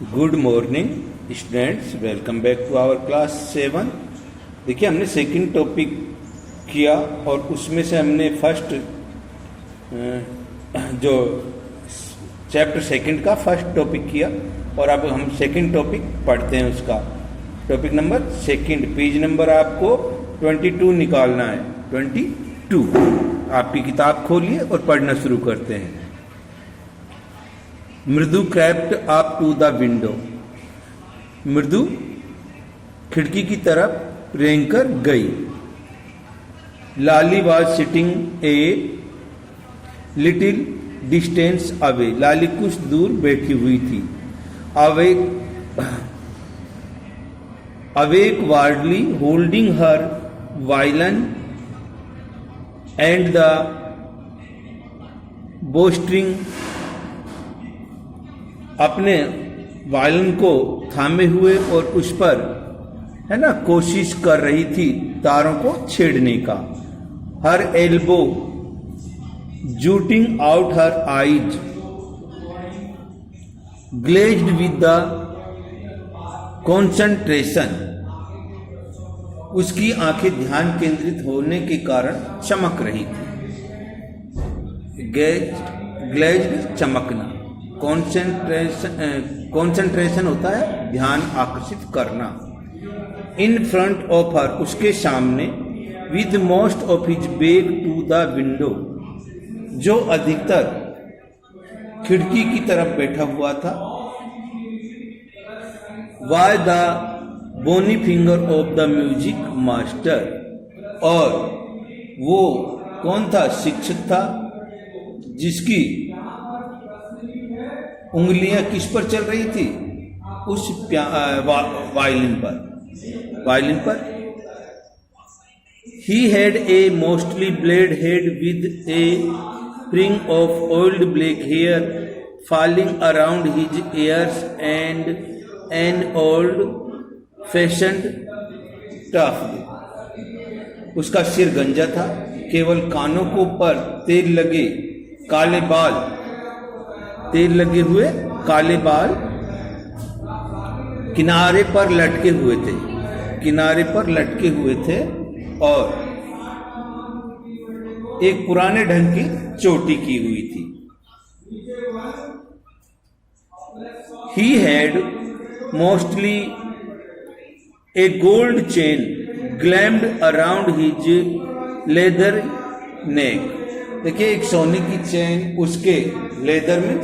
Good morning students, welcome back to our class 7। देखिए, हमने second topic किया और उसमें से हमने फर्स्ट जो चैप्टर सेकंड का फर्स्ट टॉपिक किया और अब हम सेकंड टॉपिक पढ़ते हैं। उसका topic number second, page number आपको 22 निकालना है। 22 आपकी किताब खोलिए और पढ़ना शुरू करते हैं। Mridu crept up to the window. Mridu खिड़की की तरफ रेंगकर गई। Lali was sitting a little distance away. Lali कुछ दूर बैठी हुई थी। Awkwardly holding her violin and the bowstring. अपने वायलिन को थामे हुए और उस पर कोशिश कर रही थी तारों को छेड़ने का। Her elbow jutting out her eyes glazed with the concentration. उसकी आंखें ध्यान केंद्रित होने के कारण चमक रही थी। ग्लेज्ड चमकना, कॉन्सेंट्रेशन होता है ध्यान आकर्षित करना। इन फ्रंट ऑफ हर, उसके सामने, with most of his back to the window, जो अधिकतर खिड़की की तरफ बैठा हुआ था। Was the bony finger of the music master. और वो कौन था? शिक्षक था जिसकी उंगलियां किस पर चल रही थी? उस वायलिन पर। He had a mostly blade head with a fring of oiled black hair falling around his ears and an old-fashioned tuft। उसका सिर गंजा था, केवल कानों को पर तेल लगे हुए काले बाल किनारे पर लटके हुए थे और एक पुराने ढंग की चोटी की हुई थी। He had mostly a gold chain gleamed around his leather neck। देखिए, एक सोने की चेन उसके लेदर में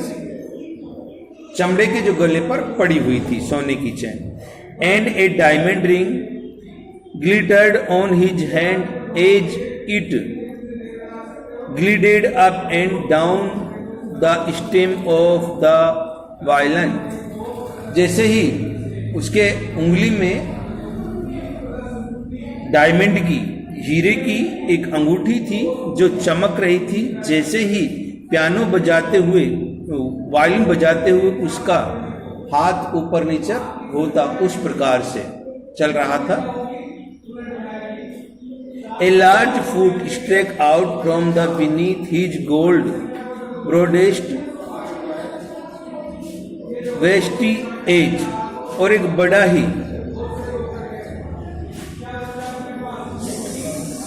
चमड़े के जो गले पर पड़ी हुई थी, सोने की chain. And a diamond ring glittered on his hand as it glided up and down the stem of the violin. जैसे ही उसके उंगली में डायमंड की, हीरे की एक अंगूठी थी जो चमक रही थी। जैसे ही पियानो बजाते हुए, वायलिन बजाते हुए उसका हाथ ऊपर नीचे होता, उस प्रकार से चल रहा था। A large foot stuck out from the beneath his gold broadest vesty edge। और एक बड़ा ही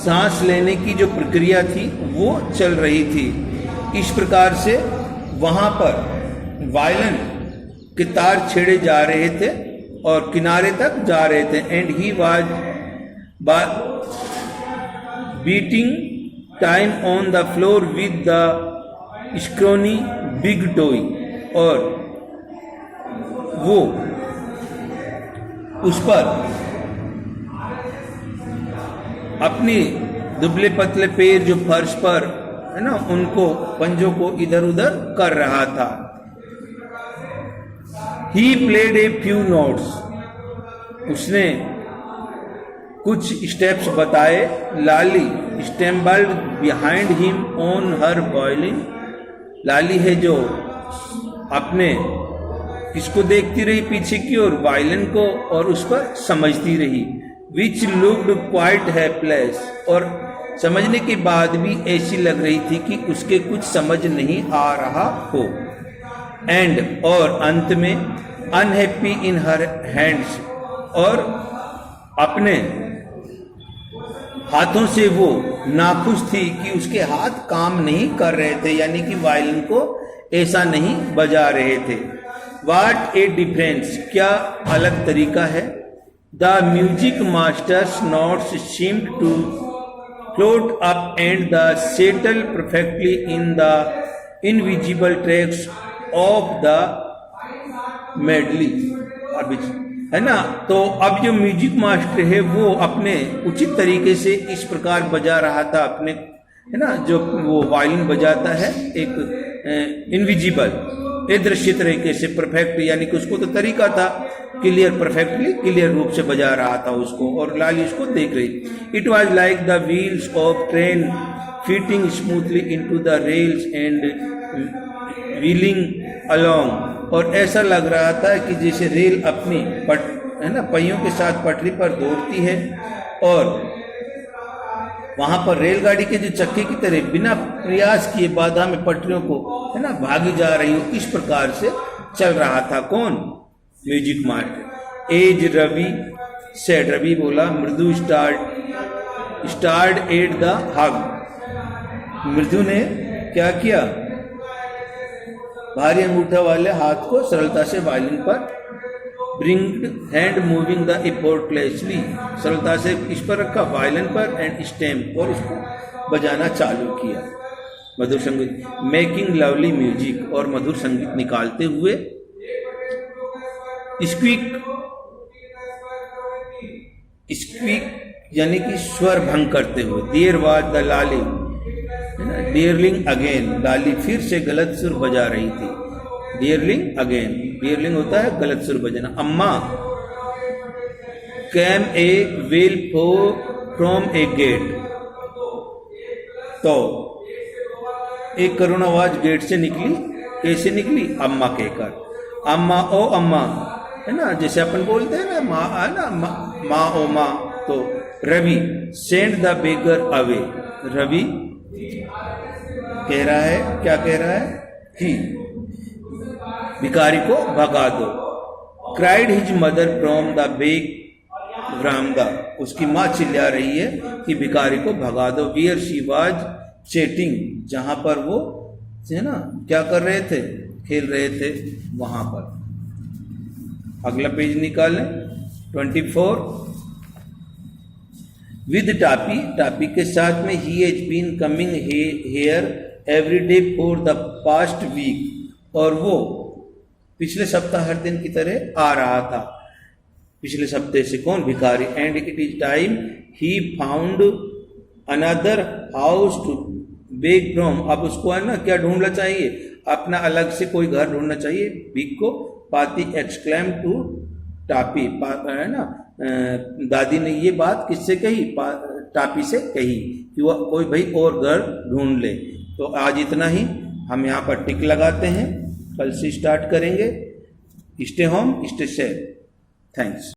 सांस लेने की जो प्रक्रिया थी वो चल रही थी। इस प्रकार से वहां पर वायलिन के तार छेड़े जा रहे थे और किनारे तक जा रहे थे। And he was beating time on the floor with the scrawny big toe. और वो उस पर अपनी दुबले पतले पैर जो फर्श पर उनको पंजों को इधर उधर कर रहा था। He played a few notes। उसने कुछ स्टेप्स बताए। लाली stumbled behind him on her violin। लाली है जो अपने किसको देखती रही पीछे की ओर, वायलिन को, और उस पर समझती रही। Which looked quite helpless। और समझने के बाद भी ऐसी लग रही थी कि उसके कुछ समझ नहीं आ रहा हो। एंड और अंत में अनहैप्पी इन हर हैंड्स, और अपने हाथों से वो नाखुश थी कि उसके हाथ काम नहीं कर रहे थे, यानी कि वायलिन को ऐसा नहीं बजा रहे थे। वाट ए डिफरेंस, क्या अलग तरीका है। The music master's notes seemed to float up and the settle perfectly in the invisible tracks of the medley, अभी है ना। तो अब जो म्यूजिक मास्टर है वो अपने उचित तरीके से इस प्रकार बजा रहा था अपने, है ना, जो वो वायलिन बजाता है एक इनविजिबल अदृश्य तरीके से, परफेक्ट, यानी कि उसको तो तरीका था, क्लियर, परफेक्टली क्लियर रूप से बजा रहा था उसको, और लाली उसको देख रही। It was like the wheels of train fitting smoothly into the rails and wheeling along, और ऐसा लग रहा था कि जैसे रेल अपनी है ना पहियों के साथ पटरी पर दौड़ती है, और वहां पर रेलगाड़ी के जो चक्के की तरह बिना प्रयास किए बाधा में पटरियों को, है ना, भागी जा रही हो, इस प्रकार से चल रहा था। कौन? Music master. As Ravi said, Ravi बोला, मृदु स्टार्ड एट द हग, मृदु ने क्या किया, भारी अंगूठा वाले हाथ को सरलता से वायलिन पर, ब्रिंग्ड हैंड मूविंग द एफर्टलेसली, सरलता से इस पर रखा वायलिन पर, एंड स्टेम, और इसको बजाना चालू किया। मधुर संगीत, मेकिंग लवली म्यूजिक, और मधुर संगीत निकालते हुए। स्क्वीक यानी कि स्वर भंग करते हुए। There was the Lali, darling again, Lali फिर से गलत सुर बजा रही थी। डियरलिंग अगेन, डियरलिंग होता है गलत सुर बजाना। Amma came a wail from a gate, तो एक करुण आवाज गेट से निकली। कैसे निकली? अम्मा कहकर। अम्मा ओ अम्मा, है ना, जैसे अपन बोलते हैं ना माँ, है ना, माँ ओ माँ। तो Ravi send the beggar away, Ravi कह रहा है, क्या कह रहा है कि भिखारी को भगा दो। Cried his mother from the back बरामदा, उसकी माँ चिल्ला रही है कि भिखारी को भगा दो। वियर शी वाज चैटिंग, जहां पर वो, है ना, क्या कर रहे थे, खेल रहे थे वहां पर। अगला पेज निकालें, 24। विद टापी, टापी के साथ में, he has been coming here every day for the past week, और वो पिछले सप्ताह हर दिन की तरह आ रहा था, पिछले सप्ताह से। कौन? भिखारी। And it is time he found another house to beg from, अब उसको, है ना, क्या ढूंढना चाहिए, अपना अलग से कोई घर ढूंढना चाहिए भीख को। पाती एक्सक्लेम टू टापी, है ना, दादी ने ये बात किससे कही? टापी से कही कि वो कोई भाई और घर ढूंढ ले। तो आज इतना ही, हम यहाँ पर टिक लगाते हैं, कल से स्टार्ट करेंगे। Stay home, stay safe. Thanks.